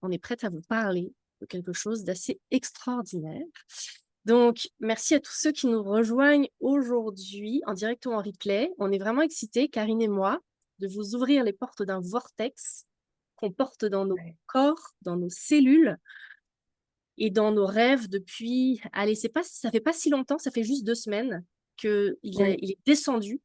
on est prête à vous parler de quelque chose d'assez extraordinaire. Donc, merci à tous ceux qui nous rejoignent aujourd'hui en direct ou en replay. On est vraiment excités, Karine et moi, de vous ouvrir les portes d'un vortex qu'on porte dans nos Ouais. corps, dans nos cellules et dans nos rêves depuis, allez, ça fait pas si longtemps, ça fait juste 2 semaines Oui. il est descendu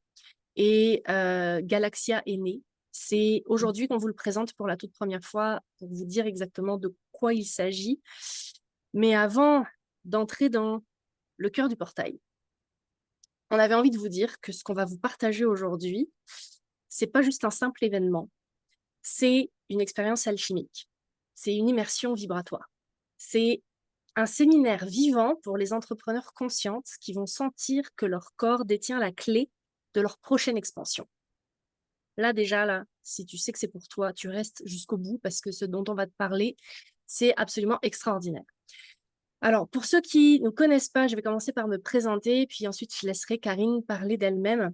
et Galaxia est né. C'est aujourd'hui qu'on vous le présente pour la toute première fois pour vous dire exactement de quoi il s'agit. Mais avant d'entrer dans le cœur du portail, on avait envie de vous dire que ce qu'on va vous partager aujourd'hui, c'est pas juste un simple événement, c'est une expérience alchimique, c'est une immersion vibratoire, c'est un séminaire vivant pour les entrepreneurs conscientes qui vont sentir que leur corps détient la clé de leur prochaine expansion. Là, déjà, là, si tu sais que c'est pour toi, tu restes jusqu'au bout parce que ce dont on va te parler, c'est absolument extraordinaire. Alors, pour ceux qui ne connaissent pas, je vais commencer par me présenter, puis ensuite, je laisserai Karine parler d'elle-même.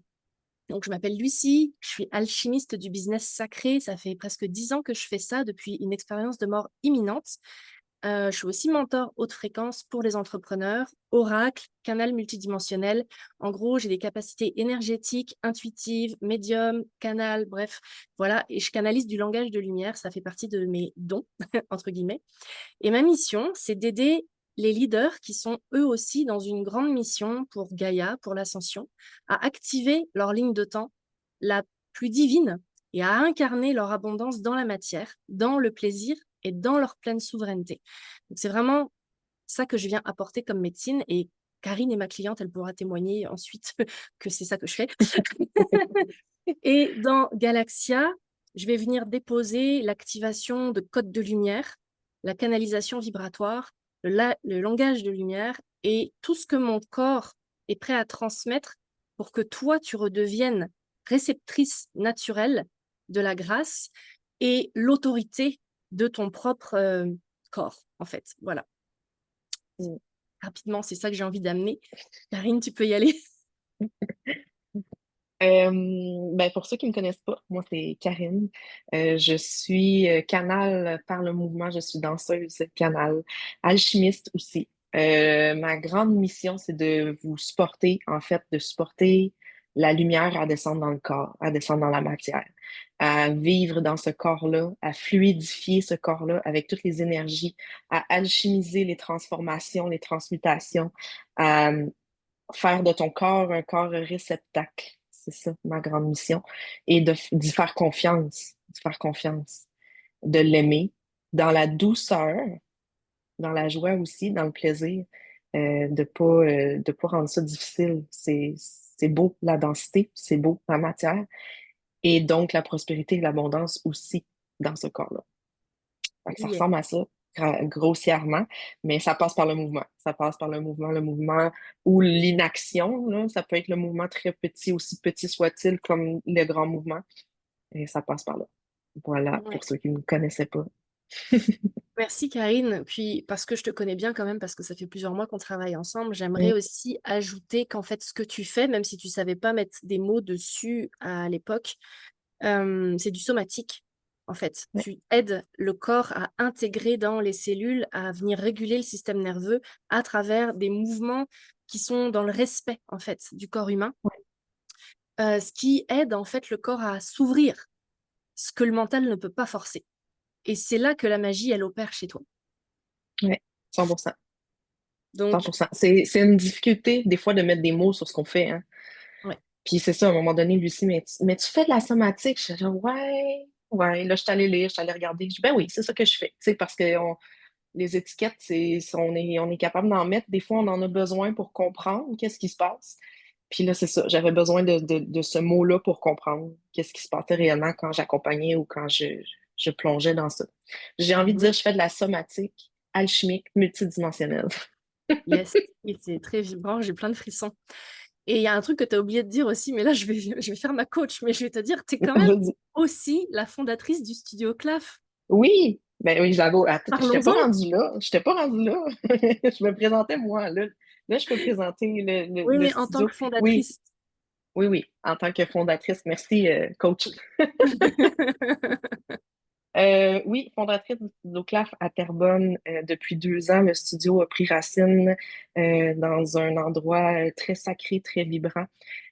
Donc, je m'appelle Lucie, je suis alchimiste du business sacré. Ça fait presque 10 ans que je fais ça depuis une expérience de mort imminente. Je suis aussi mentor haute fréquence pour les entrepreneurs, oracle, canal multidimensionnel. En gros, j'ai des capacités énergétiques, intuitives, médium, canal, bref, voilà. Et je canalise du langage de lumière, ça fait partie de mes dons, entre guillemets. Et ma mission, c'est d'aider les leaders qui sont eux aussi dans une grande mission pour Gaïa, pour l'ascension, à activer leur ligne de temps la plus divine et à incarner leur abondance dans la matière, dans le plaisir et dans leur pleine souveraineté. Donc c'est vraiment ça que je viens apporter comme médecine et Karine est ma cliente, elle pourra témoigner ensuite que c'est ça que je fais. Et dans Galaxia, je vais venir déposer l'activation de codes de lumière, la canalisation vibratoire, le langage de lumière et tout ce que mon corps est prêt à transmettre pour que toi, tu redeviennes réceptrice naturelle de la grâce et l'autorité de ton propre corps, en fait. Voilà. Mm. Rapidement, c'est ça que j'ai envie d'amener. Karine, tu peux y aller. Ben pour ceux qui ne me connaissent pas, moi c'est Karine. Je suis canal par le mouvement, je suis danseuse canal, alchimiste aussi. Ma grande mission, c'est de vous supporter, en fait, de supporter la lumière à descendre dans le corps, à descendre dans la matière, à vivre dans ce corps-là, à fluidifier ce corps-là avec toutes les énergies, à alchimiser les transformations, les transmutations, à faire de ton corps un corps réceptacle. C'est ça, ma grande mission. Et d'y faire confiance, de l'aimer dans la douceur, dans la joie aussi, dans le plaisir, de pas rendre ça difficile. C'est beau, la densité, c'est beau, la matière, et donc la prospérité et l'abondance aussi dans ce corps-là. Fait que ça Yeah. ressemble à ça, grossièrement, mais ça passe par le mouvement. Ça passe par le mouvement ou l'inaction, là. Ça peut être le mouvement très petit, aussi petit soit-il, comme le grand mouvement. Et ça passe par là. Voilà, Ouais. pour ceux qui ne me connaissaient pas. Merci Karine. Puis parce que je te connais bien quand même, parce que ça fait plusieurs mois qu'on travaille ensemble, j'aimerais Mm. aussi ajouter qu'en fait ce que tu fais, même si tu savais pas mettre des mots dessus à l'époque, c'est du somatique. En fait, Ouais, tu aides le corps à intégrer dans les cellules, à venir réguler le système nerveux à travers des mouvements qui sont dans le respect en fait du corps humain, ouais, ce qui aide en fait le corps à s'ouvrir, ce que le mental ne peut pas forcer. Et c'est là que la magie, elle opère chez toi. ouais, 100%. Donc, 100%. C'est une difficulté, des fois, de mettre des mots sur ce qu'on fait, hein. ouais. Puis c'est ça, à un moment donné, Lucie, mais tu fais de la somatique. Je suis genre, ouais, ouais. Là, je suis allée lire, je suis allée regarder. Je dis, ben oui, c'est ça que je fais. Tu sais, parce que les étiquettes, on est capable d'en mettre. Des fois, on en a besoin pour comprendre qu'est-ce qui se passe. Puis là, c'est ça. J'avais besoin de ce mot-là pour comprendre qu'est-ce qui se passait réellement quand j'accompagnais ou quand je plongeais dans ça. J'ai envie de Mhm. dire, je fais de la somatique alchimique multidimensionnelle. Yes, et c'est très vibrant, j'ai plein de frissons. Et il y a un truc que tu as oublié de dire aussi, mais là, je vais faire ma coach, mais je vais te dire, tu es quand même Vas-y. aussi la fondatrice du studio CLAF. Oui, ben oui, j'avoue. Attends, j'étais pas Parlons-en. rendue là. J'étais pas rendue là. Je me présentais moi. Là, je peux présenter Oui, le mais en tant studio. que Oui, fondatrice. oui, oui, en tant que fondatrice. Merci, coach. Oui, fondatrice du studio CLAF à Terrebonne depuis 2 ans. Le studio a pris racine dans un endroit très sacré, très vibrant.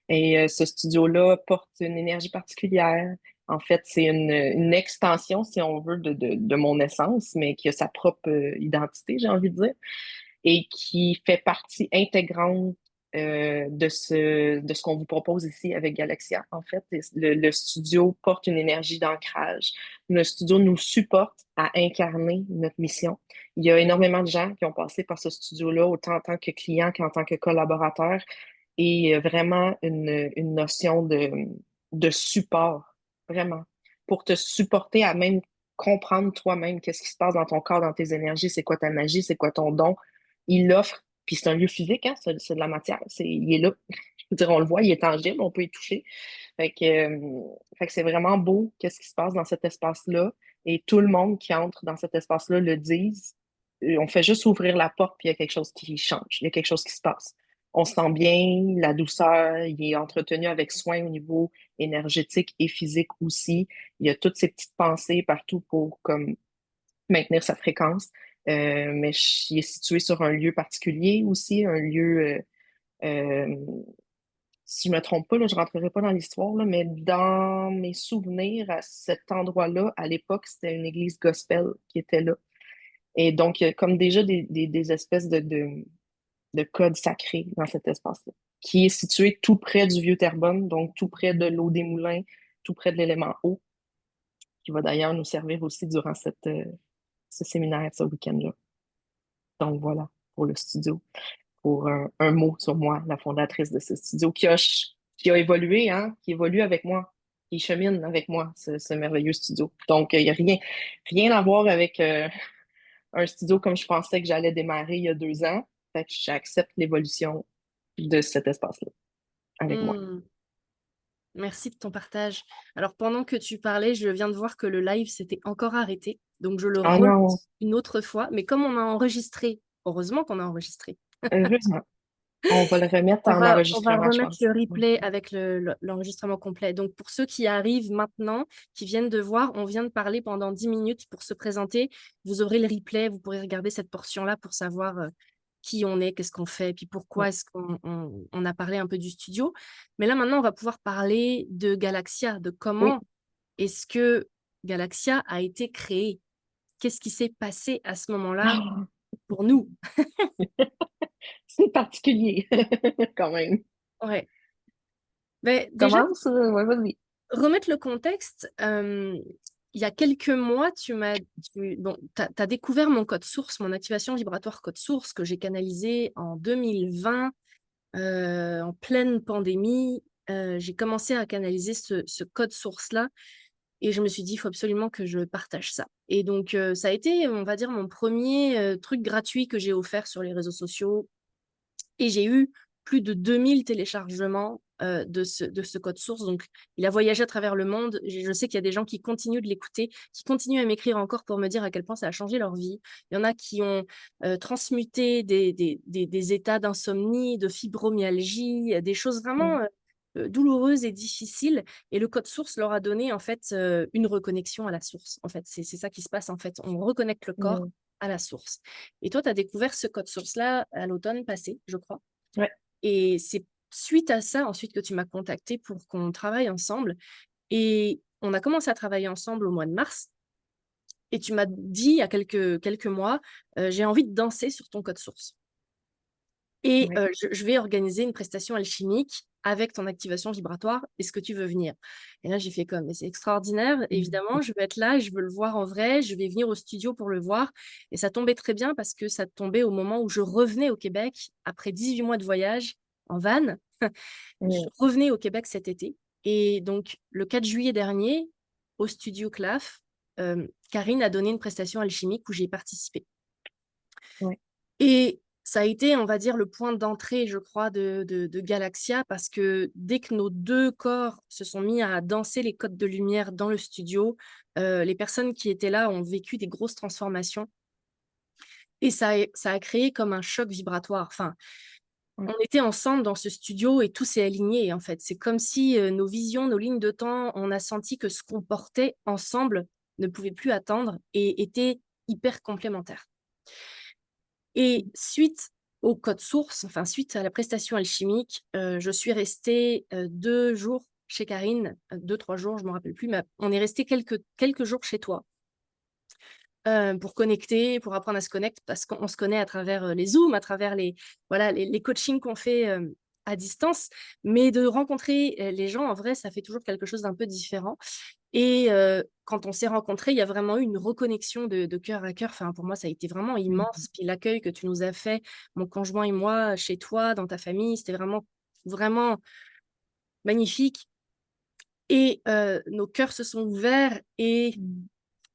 Et ce studio-là porte une énergie particulière. En fait, c'est une extension, si on veut, de mon essence, mais qui a sa propre identité, j'ai envie de dire, et qui fait partie intégrante de ce qu'on vous propose ici avec Galaxia. En fait, le studio porte une énergie d'ancrage. Le studio nous supporte à incarner notre mission. Il y a énormément de gens qui ont passé par ce studio-là, autant en tant que client qu'en tant que collaborateur, et vraiment une notion de support, vraiment, pour te supporter à même comprendre toi-même qu'est-ce qui se passe dans ton corps, dans tes énergies, c'est quoi ta magie, c'est quoi ton don. Il l'offre, puis c'est un lieu physique, hein, c'est de la matière, il est là. Je veux dire, on le voit, il est tangible, on peut y toucher. Fait que c'est vraiment beau qu'est-ce qui se passe dans cet espace-là. Et tout le monde qui entre dans cet espace-là le disent. On fait juste ouvrir la porte, puis il y a quelque chose qui change, il y a quelque chose qui se passe. On se sent bien, la douceur, il est entretenu avec soin au niveau énergétique et physique aussi. Il y a toutes ces petites pensées partout pour comme maintenir sa fréquence. Mais il est situé sur un lieu particulier aussi, un lieu, si je me trompe pas, là, je rentrerai pas dans l'histoire, là, mais dans mes souvenirs, à cet endroit-là, à l'époque, c'était une église gospel qui était là. Et donc, il y a comme déjà des espèces de codes sacrés dans cet espace-là, qui est situé tout près du vieux Terrebonne, donc tout près de l'eau des moulins, tout près de l'élément eau, qui va d'ailleurs nous servir aussi durant ce séminaire, ce week-end-là. Donc voilà, pour le studio, pour un mot sur moi, la fondatrice de ce studio, qui a évolué, hein, qui évolue avec moi, qui chemine avec moi, ce merveilleux studio. Donc, il n'y a rien à voir avec un studio comme je pensais que j'allais démarrer il y a 2 ans. Fait que j'accepte l'évolution de cet espace-là avec moi. Hmm. Merci de ton partage. Alors, pendant que tu parlais, je viens de voir que le live s'était encore arrêté. Donc, je le Ah non, relance une autre fois. Mais comme on a enregistré, heureusement qu'on a enregistré, heureusement. On va le remettre en on va enregistrement, je remettre pense. le Ouais. replay avec l'enregistrement complet. Donc, pour ceux qui arrivent maintenant, qui viennent de voir, on vient de parler pendant 10 minutes pour se présenter. Vous aurez le replay, vous pourrez regarder cette portion-là pour savoir qui on est, qu'est-ce qu'on fait, et puis pourquoi est-ce qu'on a parlé un peu du studio. Mais là, maintenant, on va pouvoir parler de Galaxia, de Oui. comment est-ce que Galaxia a été créé. Qu'est-ce qui s'est passé à ce moment-là Ah, pour nous? c'est particulier, quand même. Ouais. Ben, déjà, Commence? Ouais, vas-y. remettre le contexte, il y a quelques mois, bon, t'as découvert mon code source, mon activation vibratoire code source que j'ai canalisé en 2020, en pleine pandémie. J'ai commencé à canaliser ce code source-là et je me suis dit, il faut absolument que je partage ça. Et donc, ça a été, on va dire, mon premier truc gratuit que j'ai offert sur les réseaux sociaux et j'ai eu plus de 2000 téléchargements de ce code source. Donc, il a voyagé à travers le monde. Je sais qu'il y a des gens qui continuent de l'écouter, qui continuent à m'écrire encore pour me dire à quel point ça a changé leur vie. Il y en a qui ont transmuté des états d'insomnie, de fibromyalgie, des choses vraiment Mm. douloureuses et difficiles. Et le code source leur a donné en fait une reconnexion à la source. En fait, c'est ça qui se passe. En fait, on reconnecte le corps Mm. à la source. Et toi, tu as découvert ce code source-là à l'automne passé, je crois. Ouais. Et c'est suite à ça, ensuite, que tu m'as contacté pour qu'on travaille ensemble. Et on a commencé à travailler ensemble au mois de mars. Et tu m'as dit il y a quelques mois, j'ai envie de danser sur ton code source. Et Ouais. je vais organiser une prestation alchimique avec ton activation vibratoire. Est-ce que tu veux venir? Et là, j'ai fait comme, mais c'est extraordinaire. Mm. Évidemment, je veux être là, je veux le voir en vrai. Je vais venir au studio pour le voir. Et ça tombait très bien parce que ça tombait au moment où je revenais au Québec après 18 mois de voyage en van. Je Mm. revenais au Québec cet été. Et donc, le 4 juillet dernier, au studio CLAF, Karine a donné une prestation alchimique où j'ai participé. Ouais. Et ça a été, on va dire, le point d'entrée, je crois, de Galaxia, parce que dès que nos deux corps se sont mis à danser les codes de lumière dans le studio, les personnes qui étaient là ont vécu des grosses transformations. Et ça a créé comme un choc vibratoire. Enfin, Ouais. on était ensemble dans ce studio et tout s'est aligné, en fait. C'est comme si nos visions, nos lignes de temps, on a senti que ce qu'on portait ensemble ne pouvaient plus attendre et étaient hyper complémentaires. Et suite au code source, enfin suite à la prestation alchimique, je suis restée, 2 jours chez Karine, 2-3 jours, je me rappelle plus, mais on est resté quelques jours chez toi, pour connecter, pour apprendre à se connecter parce qu'on se connaît à travers, les Zooms, à travers les voilà, les coachings qu'on fait, à distance. Mais de rencontrer, les gens en vrai, ça fait toujours quelque chose d'un peu différent et quand on s'est rencontrés, il y a vraiment eu une reconnexion de cœur à cœur. Enfin, pour moi, ça a été vraiment Mhm. immense. Puis l'accueil que tu nous as fait, mon conjoint et moi, chez toi, dans ta famille, c'était vraiment, vraiment magnifique et nos cœurs se sont ouverts et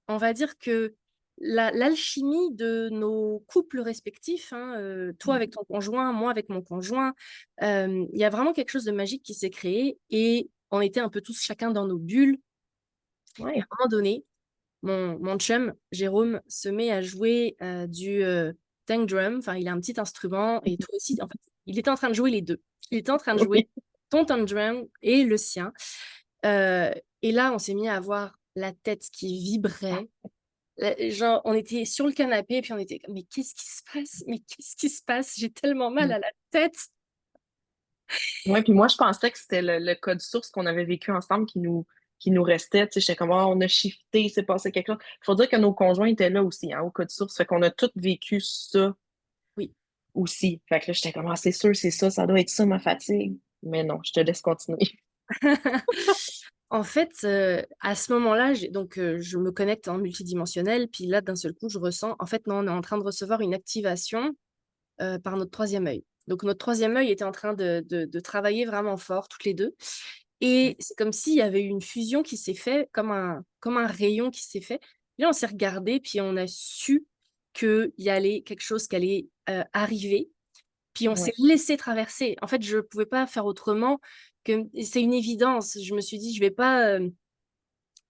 on va dire que l'alchimie de nos couples respectifs, hein, toi avec ton conjoint, moi avec mon conjoint, il y a vraiment quelque chose de magique qui s'est créé et on était un peu tous chacun dans nos bulles et à Ouais. un moment donné, mon chum Jérôme se met à jouer, du, tank drum, enfin il a un petit instrument et toi aussi en fait, il était en train de jouer les 2. Il était en train de jouer Oui. ton tank drum et le sien, heu et là on s'est mis à avoir la tête qui vibrait. Genre, on était sur le canapé et puis on était comme: «Mais qu'est-ce qui se passe? Mais qu'est-ce qui se passe? J'ai tellement mal à la tête!» Ouais, puis moi, je pensais que c'était le code source qu'on avait vécu ensemble qui nous restait. Tu sais, j'étais comme, ah, on a shifté, il s'est passé quelque chose. Il faut dire que nos conjoints étaient là aussi, hein, au code source. Fait qu'on a tous vécu ça Oui. aussi. Fait que là, j'étais comme, ah, c'est sûr, c'est ça doit être ça, ma fatigue. Mais non, je te laisse continuer. En fait, à ce moment-là, je me connecte en multidimensionnel, puis là, d'un seul coup, je ressens en fait, non, on est en train de recevoir une activation, par notre troisième œil. Donc notre troisième œil était en train de travailler vraiment fort, toutes les 2. Et Ouais. c'est comme s'il y avait eu une fusion qui s'est fait, comme un rayon qui s'est fait. Là, on s'est regardé, puis on a su qu'il y allait quelque chose qui allait, arriver. Puis on s'est Ouais. laissé traverser. En fait, je ne pouvais pas faire autrement que c'est une évidence. Je me suis dit: «Je vais pas,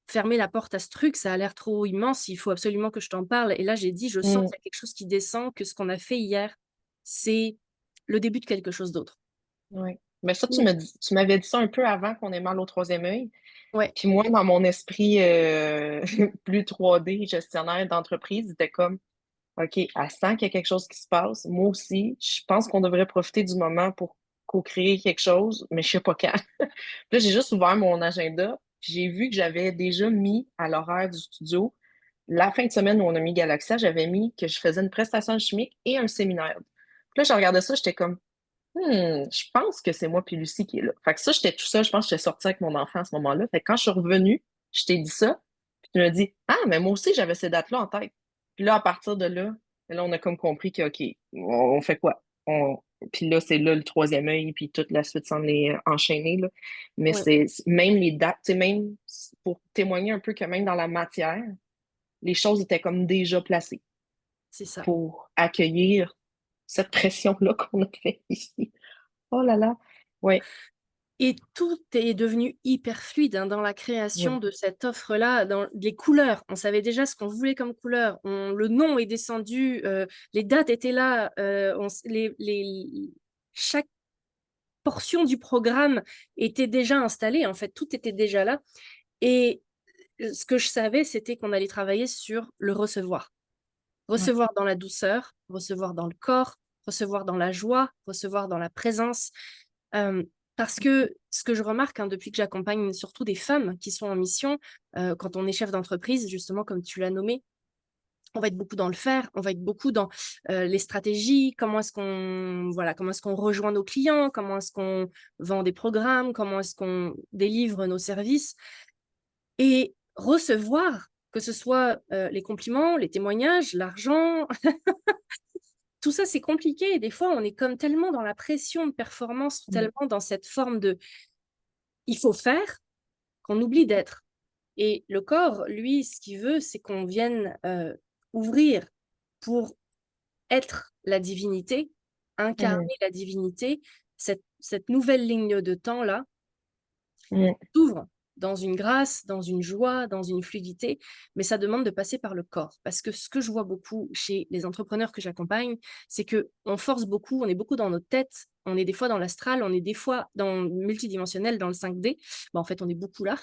fermer la porte à ce truc, ça a l'air trop immense, il faut absolument que je t'en parle» et là, j'ai dit: «Je sens Mm. qu'il y a quelque chose qui descend, que ce qu'on a fait hier, c'est le début de quelque chose d'autre». Ouais. Mais ça, Mmh. tu m'avais dit ça un peu avant qu'on ait mal au troisième œil. Ouais, Puis moi, dans mon esprit plus 3D, gestionnaire d'entreprise, c'était comme, OK, elle sent qu'il y a quelque chose qui se passe. Moi aussi, je pense qu'on devrait profiter du moment pour co-créer quelque chose, mais je sais pas quand. Puis là, j'ai juste ouvert mon agenda, puis j'ai vu que j'avais déjà mis à l'horaire du studio, la fin de semaine où on a mis Galaxia, j'avais mis que je faisais une prestation chimique et un séminaire. Puis là, je regardais ça, j'étais comme, je pense que c'est moi puis Lucie qui est là. Fait que ça, j'étais tout seul, je pense que j'étais sortie avec mon enfant à ce moment-là. Fait que quand je suis revenue, je t'ai dit ça, puis tu m'as dit, ah, mais moi aussi, j'avais ces dates-là en tête. Puis là, à partir de là, on a comme compris que, OK, on fait quoi? Puis là, c'est là le troisième œil, puis toute la suite s'en est enchaînée, là. Mais ouais, même les dates, tu sais, même pour témoigner un peu que même dans la matière, les choses étaient comme déjà placées c'est ça. pour accueillir cette pression-là qu'on a fait ici. Oh là là. Ouais, Et tout est devenu hyper fluide, hein, dans la ouais, création de cette offre-là, dans les couleurs. On savait déjà ce qu'on voulait comme couleur. Le nom est descendu, les dates étaient là, on s les chaque portion du programme était déjà installée, en fait, tout était déjà là et ce que je savais, c'était qu'on allait travailler sur le recevoir. ouais, Recevoir dans la douceur, recevoir dans le corps, recevoir dans la joie, recevoir dans la présence. Hem, Parce que ce que je remarque, hein, depuis que j'accompagne surtout des femmes qui sont en mission, quand on est chef d'entreprise, justement comme tu l'as nommé, on va être beaucoup dans le faire, on va être beaucoup dans, les stratégies, comment est-ce qu'on rejoint nos clients, comment est-ce qu'on vend des programmes, comment est-ce qu'on délivre nos services et recevoir, que ce soit, les compliments, les témoignages, l'argent, tout ça c'est compliqué et des fois on est comme tellement dans la pression de performance, mmh, tellement dans cette forme de «il faut faire» qu'on oublie d'être et le corps, lui, ce qu'il veut, c'est qu'on vienne, ouvrir pour être la divinité, mmh, incarner la divinité, cette nouvelle ligne de temps-là mmh, s'ouvre dans une grâce, dans une joie, dans une fluidité, mais ça demande de passer par le corps. Parce que ce que je vois beaucoup chez les entrepreneurs que j'accompagne, c'est qu'on force beaucoup, on est beaucoup dans notre tête, on est des fois dans l'astral, on est des fois dans le multidimensionnel, dans le 5D. Bah, en fait, on est beaucoup là.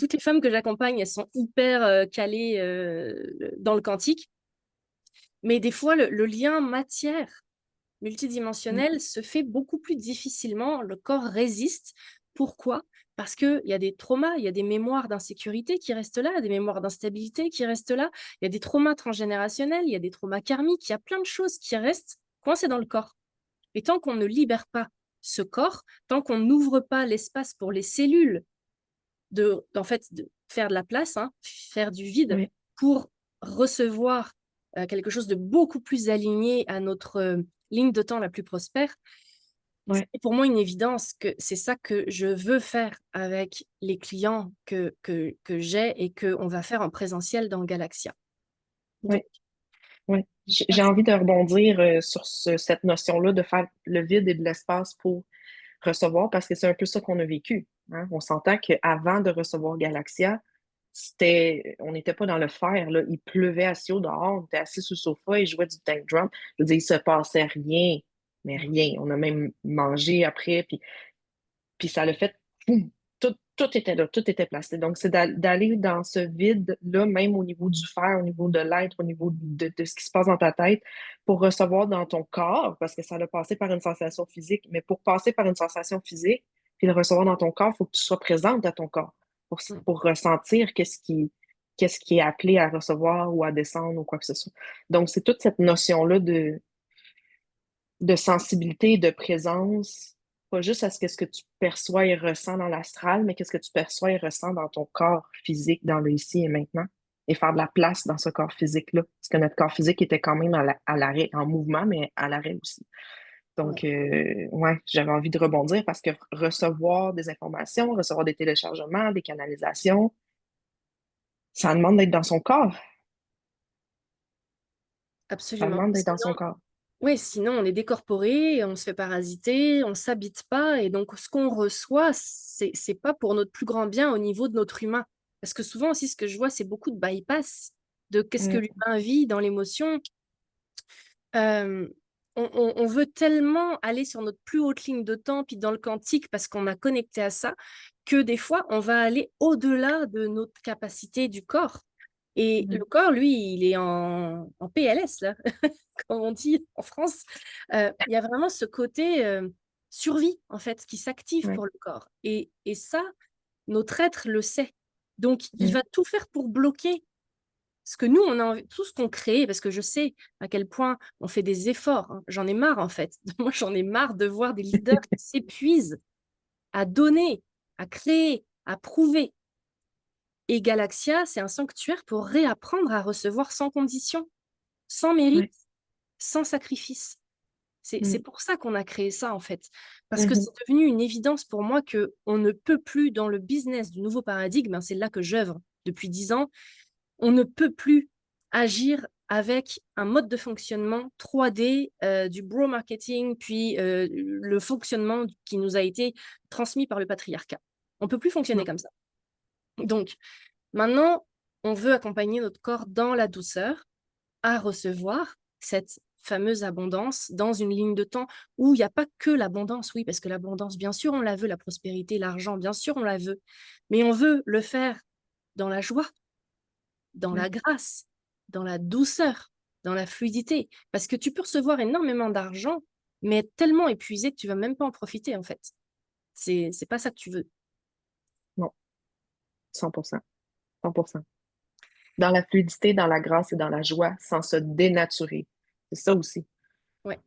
Toutes les femmes que j'accompagne, elles sont hyper calées dans le quantique. Mais des fois, le lien matière Mm. multidimensionnel se fait beaucoup plus difficilement. Le corps résiste. Pourquoi? Parce qu'il y a des traumas, il y a des mémoires d'insécurité qui restent là, des mémoires d'instabilité qui restent là, il y a des traumas transgénérationnels, il y a des traumas karmiques, il y a plein de choses qui restent coincées dans le corps. Et tant qu'on ne libère pas ce corps, tant qu'on n'ouvre pas l'espace pour les cellules en fait, de faire de la place, hein, faire du vide Ouais, pour recevoir quelque chose de beaucoup plus aligné à notre ligne de temps la plus prospère. ouais, C'est pour moi une évidence que c'est ça que je veux faire avec les clients que j'ai et qu'on va faire en présentiel dans Galaxia. Donc, ouais, ouais. J'ai envie de rebondir sur cette notion-là de faire le vide et de l'espace pour recevoir parce que c'est un peu ça qu'on a vécu. Hein. On s'entend qu'avant de recevoir Galaxia, on n'était pas dans le fer, là. Il pleuvait assis au dehors, on était assis sur le sofa et jouait du tank drum. Je veux dire, il se passait rien, mais rien. On a même mangé après, puis ça l'a fait, boum, tout était là, tout était placé. Donc, c'est d'aller dans ce vide-là, même au niveau du faire, au niveau de l'être, au niveau de ce qui se passe dans ta tête, pour recevoir dans ton corps, parce que ça a passé par une sensation physique, mais pour passer par une sensation physique, puis le recevoir dans ton corps, il faut que tu sois présente à ton corps pour ressentir qu'est-ce qui est appelé à recevoir ou à descendre ou quoi que ce soit. Donc, c'est toute cette notion-là de sensibilité et de présence, pas juste à ce que tu perçois et ressens dans l'astral, mais qu'est-ce que tu perçois et ressens dans ton corps physique, dans le ici et maintenant, et faire de la place dans ce corps physique-là. Parce que notre corps physique était quand même à l'arrêt, en mouvement, mais à l'arrêt aussi. ouais, Donc, ouais, j'avais envie de rebondir parce que recevoir des informations, recevoir des téléchargements, des canalisations, ça demande d'être dans son corps. Ça absolument. demande d'être dans Sinon, son corps. oui, sinon on est décorporé, on se fait parasiter, on s'habite pas, et donc ce qu'on reçoit, c'est pas pour notre plus grand bien au niveau de notre humain. Parce que souvent aussi, ce que je vois, c'est beaucoup de bypass de qu'est-ce que Mm, l'humain vit dans l'émotion. Euh, on veut tellement aller sur notre plus haute ligne de temps, puis dans le quantique, parce qu'on a connecté à ça, que des fois, on va aller au-delà de notre capacité du corps. Et le mm, corps, lui, il est en PLS, là, comme on dit en France. Il y a vraiment ce côté survie, en fait, qui s'active ouais, pour le corps. Et ça, notre être le sait. Donc, il mm, va tout faire pour bloquer ce que nous, on a tout ce qu'on crée, parce que je sais à quel point on fait des efforts. Hein. J'en ai marre, en fait. Moi, j'en ai marre de voir des leaders qui s'épuisent à donner, à créer, à prouver. Et Galaxia, c'est un sanctuaire pour réapprendre à recevoir sans condition, sans mérite, ouais, sans sacrifice. C'est mm, pour ça qu'on a créé ça, en fait. Parce que mhm, c'est devenu une évidence pour moi qu'on ne peut plus, dans le business du nouveau paradigme, hein, c'est là que j'œuvre depuis 10 ans, on ne peut plus agir avec un mode de fonctionnement 3D, du bro marketing, puis le fonctionnement qui nous a été transmis par le patriarcat. On ne peut plus fonctionner non, comme ça. Donc, maintenant, on veut accompagner notre corps dans la douceur à recevoir cette fameuse abondance dans une ligne de temps où il n'y a pas que l'abondance, oui, parce que l'abondance, bien sûr, on la veut, la prospérité, l'argent, bien sûr, on la veut, mais on veut le faire dans la joie, dans la ouais. grâce, dans la douceur, dans la fluidité. Parce que tu peux recevoir énormément d'argent, mais être tellement épuisé que tu vas même pas en profiter, en fait. C'est pas ça que tu veux. Non, 100%. 100%. Dans la fluidité, dans la grâce et dans la joie, sans se dénaturer. C'est ça aussi. Ouais.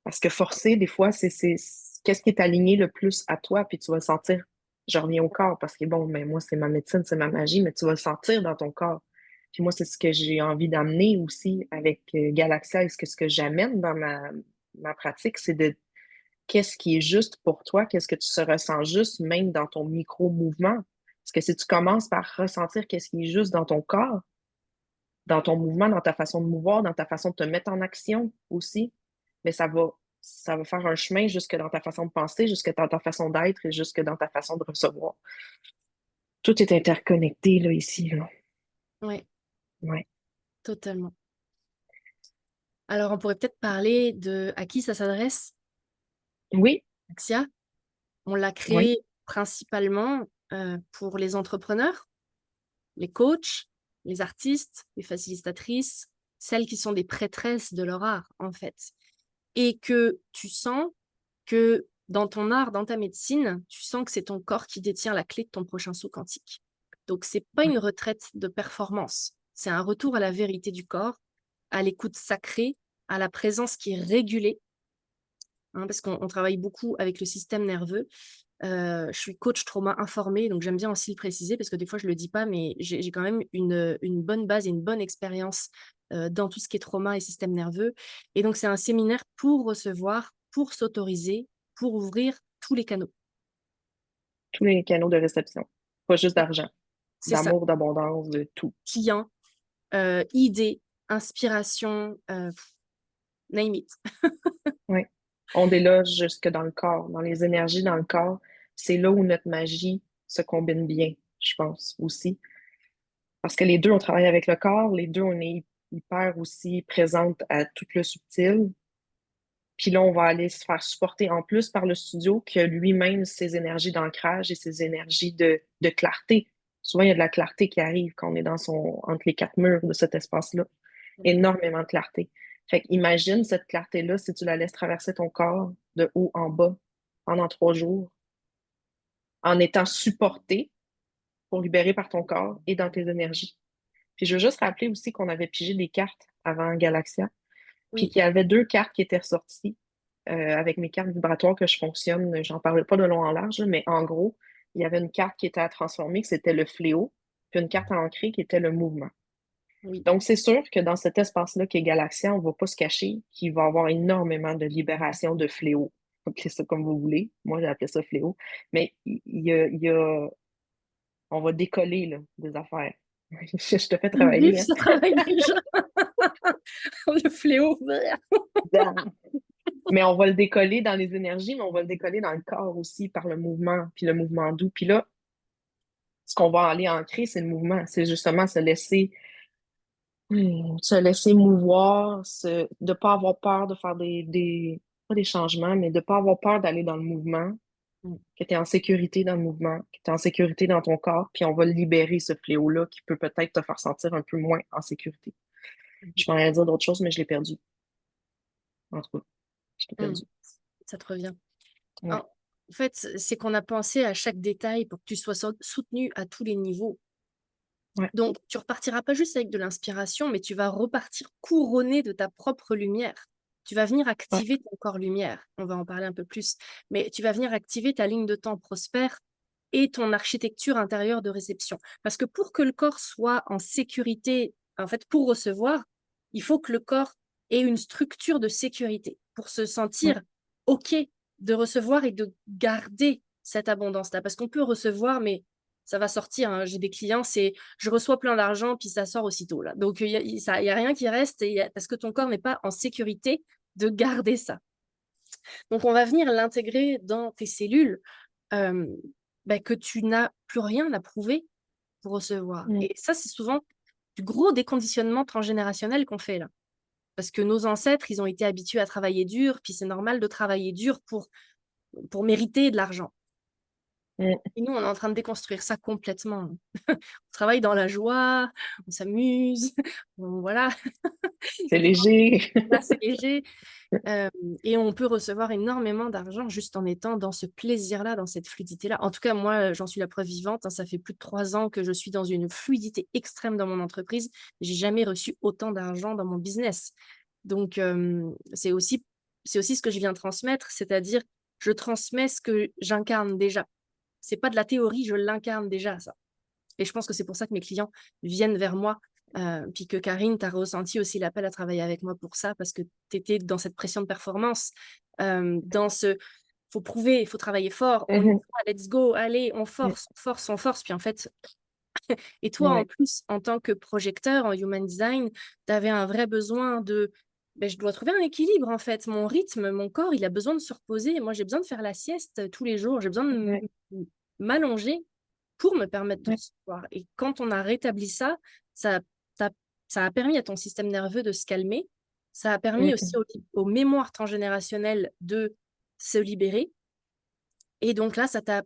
Parce que forcer, des fois, qu'est-ce qui est aligné le plus à toi, puis tu vas le sentir. Je reviens au corps parce que bon, mais moi, c'est ma médecine, c'est ma magie, mais tu vas le sentir dans ton corps. Puis moi, c'est ce que j'ai envie d'amener aussi avec Galaxia et ce que j'amène dans ma pratique, c'est de qu'est-ce qui est juste pour toi, qu'est-ce que tu se ressens juste, même dans ton micro-mouvement. Parce que si tu commences par ressentir qu'est-ce qui est juste dans ton corps, dans ton mouvement, dans ta façon de mouvoir, dans ta façon de te mettre en action aussi, mais ça va ça va faire un chemin jusque dans ta façon de penser, jusque dans ta façon d'être et jusque dans ta façon de recevoir. Tout est interconnecté, là, ici, là. Oui, Ouais. totalement. Alors, on pourrait peut-être parler de à qui ça s'adresse, Oui, Axia. On l'a oui, créé principalement pour les entrepreneurs, les coachs, les artistes, les facilitatrices, celles qui sont des prêtresses de leur art, en fait. Et que tu sens que dans ton art, dans ta médecine, tu sens que c'est ton corps qui détient la clé de ton prochain saut quantique. Donc, c'est pas ouais. une retraite de performance, c'est un retour à la vérité du corps, à l'écoute sacrée, à la présence qui est régulée, hein, parce qu'on travaille beaucoup avec le système nerveux. Je suis coach trauma informé, donc j'aime bien aussi le préciser parce que des fois je le dis pas, mais j'ai quand même une bonne base et une bonne expérience dans tout ce qui est trauma et système nerveux. Et donc c'est un séminaire pour recevoir, pour s'autoriser, pour ouvrir tous les canaux. Tous les canaux de réception. Pas juste d'argent, C'est ça. d'amour, d'abondance, de tout. Clients, idées, inspiration, name it. Oui. On déloge jusque dans le corps, dans les énergies dans le corps. C'est là où notre magie se combine bien, je pense, aussi. Parce que les deux, on travaille avec le corps, les deux, on est hyper aussi présente à tout le subtil. Puis là, on va aller se faire supporter en plus par le studio qui a lui-même ses énergies d'ancrage et ses énergies de clarté. Souvent, il y a de la clarté qui arrive quand on est entre les quatre murs de cet espace-là. Énormément de clarté. Fait qu'imagine cette clarté-là si tu la laisses traverser ton corps de haut en bas pendant 3 jours en étant supporté pour libérer par ton corps et dans tes énergies. Puis je veux juste rappeler aussi qu'on avait pigé des cartes avant Galaxia, puis Oui, qu'il y avait 2 cartes qui étaient ressorties avec mes cartes vibratoires que je fonctionne. J'en parle pas de long en large, mais en gros, il y avait une carte qui était à transformer, que c'était le fléau, puis une carte à ancrer qui était le mouvement. oui. Donc, c'est sûr que dans cet espace-là qui est Galaxia, on ne va pas se cacher qu'il va y avoir énormément de libération de fléaux. Appelez ça comme vous voulez. Moi, j'ai appelé ça fléau. Mais on va décoller là, des affaires. Je te fais Vive, travailler, hein? ça travaille déjà. Le fléau. Mais on va le décoller dans les énergies, mais on va le décoller dans le corps aussi par le mouvement, puis le mouvement doux. Puis là, ce qu'on va aller ancrer, c'est le mouvement. C'est justement se laisser mouvoir, de ne pas avoir peur de faire pas des changements, mais de ne pas avoir peur d'aller dans le mouvement, que tu es en sécurité dans le mouvement, que tu es en sécurité dans ton corps, puis on va libérer ce fléau-là qui peut peut-être te faire sentir un peu moins en sécurité. Je m'en allais dire d'autres choses, mais je l'ai perdu. En tout cas, je l'ai Mm. perdu. Ça te revient. Ouais, En fait, c'est qu'on a pensé à chaque détail pour que tu sois soutenu à tous les niveaux. ouais, Donc, tu repartiras pas juste avec de l'inspiration, mais tu vas repartir couronné de ta propre lumière. Tu vas venir ouais. activer ton corps lumière. On va en parler un peu plus. Mais tu vas venir activer ta ligne de temps prospère et ton architecture intérieure de réception. Parce que pour que le corps soit en sécurité, en fait, pour recevoir, il faut que le corps ait une structure de sécurité pour se Ouais. sentir OK de recevoir et de garder cette abondance-là. Parce qu'on peut recevoir, mais ça va sortir, hein. J'ai des clients, c'est je reçois plein d'argent, puis ça sort aussitôt. Là. Donc, il n'y a, y a rien qui reste parce que ton corps n'est pas en sécurité de garder ça. Donc, on va venir l'intégrer dans tes cellules euh, que tu n'as plus rien à prouver pour recevoir. Mm. Et ça, c'est souvent du gros déconditionnement transgénérationnel qu'on fait là. Parce que nos ancêtres, ils ont été habitués à travailler dur, puis c'est normal de travailler dur pour mériter de l'argent. Mm. Et nous, on est en train de déconstruire ça complètement. On travaille dans la joie, on s'amuse, voilà, C'est léger. là, c'est léger. Euh, et on peut recevoir énormément d'argent juste en étant dans ce plaisir-là, dans cette fluidité-là. En tout cas, moi, j'en suis la preuve vivante, hein. Ça fait plus de 3 ans que je suis dans une fluidité extrême dans mon entreprise. J'ai jamais reçu autant d'argent dans mon business. Donc, c'est aussi ce que je viens transmettre, c'est-à-dire je transmets ce que j'incarne déjà. C'est pas de la théorie, je l'incarne déjà, ça. Et je pense que c'est pour ça que mes clients viennent vers moi. Puis que Karine, tu as ressenti aussi l'appel à travailler avec moi pour ça, parce que tu étais dans cette pression de performance, dans ce faut prouver, il faut travailler fort, on y Mhm. va, let's go, allez, on Mm. force, on force, on force. Puis en fait, et toi en Ouais. plus, en tant que projecteur en human design, tu avais un vrai besoin de ben, je dois trouver un équilibre en fait. Mon rythme, mon corps, il a besoin de se reposer. Moi, j'ai besoin de faire la sieste tous les jours. J'ai besoin de Ouais, m'allonger pour me permettre de ouais, recevoir. Et quand on a rétabli ça, ça, t'a- ça a permis à ton système nerveux de se calmer. Ça a permis aussi mm, aux mémoires transgénérationnelles de se libérer. Et donc là, ça t'a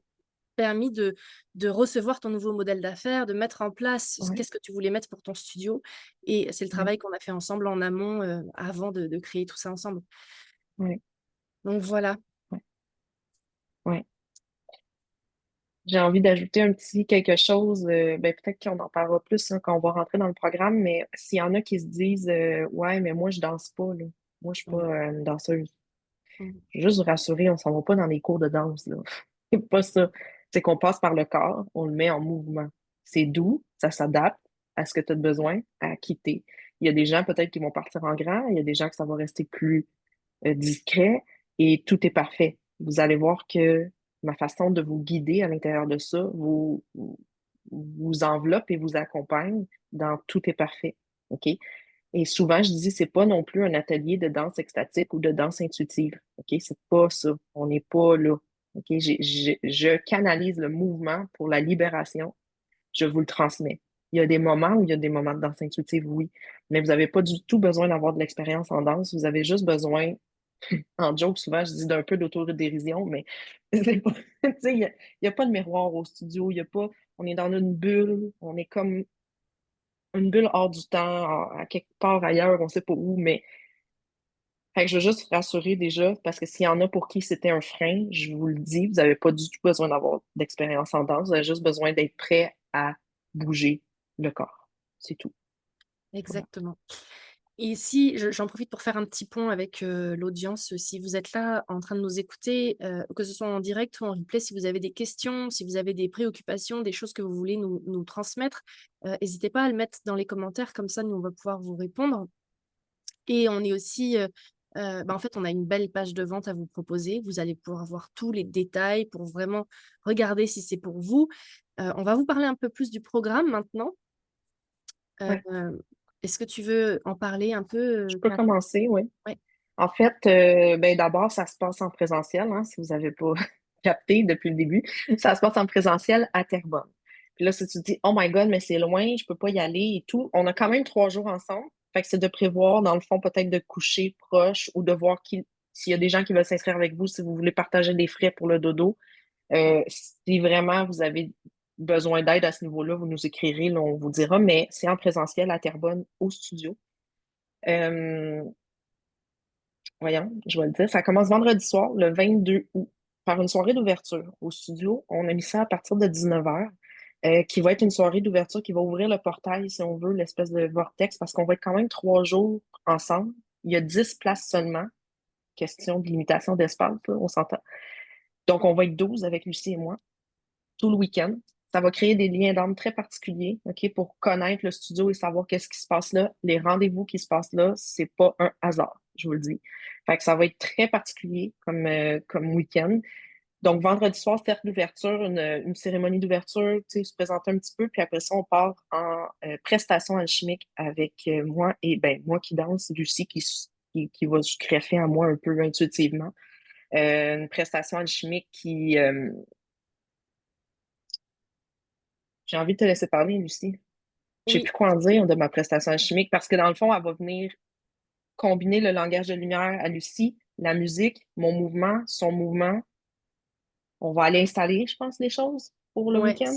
permis de recevoir ton nouveau modèle d'affaires, de mettre en place ouais, qu'est-ce que tu voulais mettre pour ton studio. Et c'est le ouais, travail qu'on a fait ensemble en amont avant de créer tout ça ensemble. ouais, Donc voilà. ouais, ouais. J'ai envie d'ajouter un petit quelque chose, ben, peut-être qu'on en parlera plus hein, quand on va rentrer dans le programme, mais s'il y en a qui se disent ouais, mais moi je danse pas, là. Moi je suis pas Mhm. une danseuse. Mhm. Je veux juste vous rassurer, on s'en va pas dans les cours de danse, là. C'est pas ça. C'est qu'on passe par le corps, on le met en mouvement. C'est doux, ça s'adapte à ce que tu as besoin à quitter. Il y a des gens peut-être qui vont partir en grand, il y a des gens que ça va rester plus discret et tout est parfait. Vous allez voir que ma façon de vous guider à l'intérieur de ça vous enveloppe et vous accompagne dans tout est parfait. OK? Et souvent, je dis, c'est pas non plus un atelier de danse extatique ou de danse intuitive. OK? C'est pas ça. On n'est pas là. OK? Je canalise le mouvement pour la libération. Je vous le transmets. Il y a des moments où il y a des moments de danse intuitive, oui. Mais vous n'avez pas du tout besoin d'avoir de l'expérience en danse. Vous avez juste besoin, en joke, souvent, je dis d'un peu d'autodérision, mais c'est pas, tu sais, il y a pas de miroir au studio. Il y a pas, on est dans une bulle. On est comme une bulle hors du temps, à quelque part ailleurs, on sait pas où, mais fait que je veux juste vous rassurer déjà, parce que s'il y en a pour qui c'était un frein, je vous le dis, vous n'avez pas du tout besoin d'avoir d'expérience en danse, vous avez juste besoin d'être prêt à bouger le corps. C'est tout. Voilà. Exactement. Et si, j'en profite pour faire un petit pont avec l'audience, si vous êtes là en train de nous écouter, que ce soit en direct ou en replay, si vous avez des questions, si vous avez des préoccupations, des choses que vous voulez nous transmettre, n'hésitez pas à le mettre dans les commentaires, comme ça nous on va pouvoir vous répondre. Et on est aussi, en fait, on a une belle page de vente à vous proposer. Vous allez pouvoir voir tous les détails pour vraiment regarder si c'est pour vous. On va vous parler un peu plus du programme maintenant. Ouais. Est-ce que tu veux en parler un peu, Je peux Karine? commencer, oui. Ouais. En fait, ben d'abord, ça se passe en présentiel, hein, si vous n'avez pas capté depuis le début. Ça se passe en présentiel à Terrebonne. Puis là, si tu te dis, oh my God, mais c'est loin, je peux pas y aller et tout, on a quand même 3 jours ensemble. Fait que c'est de prévoir, dans le fond, peut-être de coucher proche ou de voir s'il y a des gens qui veulent s'inscrire avec vous, si vous voulez partager des frais pour le dodo. Si vraiment vous avez besoin d'aide à ce niveau-là, vous nous écrirez, là, on vous dira, mais c'est en présentiel à Terrebonne au studio. Euh, Voyons, je vais le dire. Ça commence vendredi soir, le 22 août, par une soirée d'ouverture au studio. On a mis ça à partir de 19h, qui va être une soirée d'ouverture qui va ouvrir le portail, si on veut, l'espèce de vortex, parce qu'on va être quand même 3 jours ensemble. Il y a 10 places seulement. Question de limitation d'espace, là, on s'entend. Donc, on va être 12 avec Lucie et moi, tout le week-end. Ça va créer des liens d'âme très particuliers, OK, pour connaître le studio et savoir qu'est-ce qui se passe là. Les rendez-vous qui se passent là, c'est pas un hasard, je vous le dis. Fait que ça va être très particulier comme week-end. Donc, vendredi soir, cercle d'ouverture, une cérémonie d'ouverture, tu sais, se présenter un petit peu, puis après ça, on part en prestation alchimique avec moi et ben moi qui danse, Lucie qui va se greffer à moi un peu intuitivement. Une prestation alchimique j'ai envie de te laisser parler, Lucie. Je sais Oui, plus quoi en dire de ma prestation chimique parce que dans le fond, elle va venir combiner le langage de lumière à Lucie, la musique, mon mouvement, son mouvement. On va aller installer, je pense, les choses pour le ouais, week-end.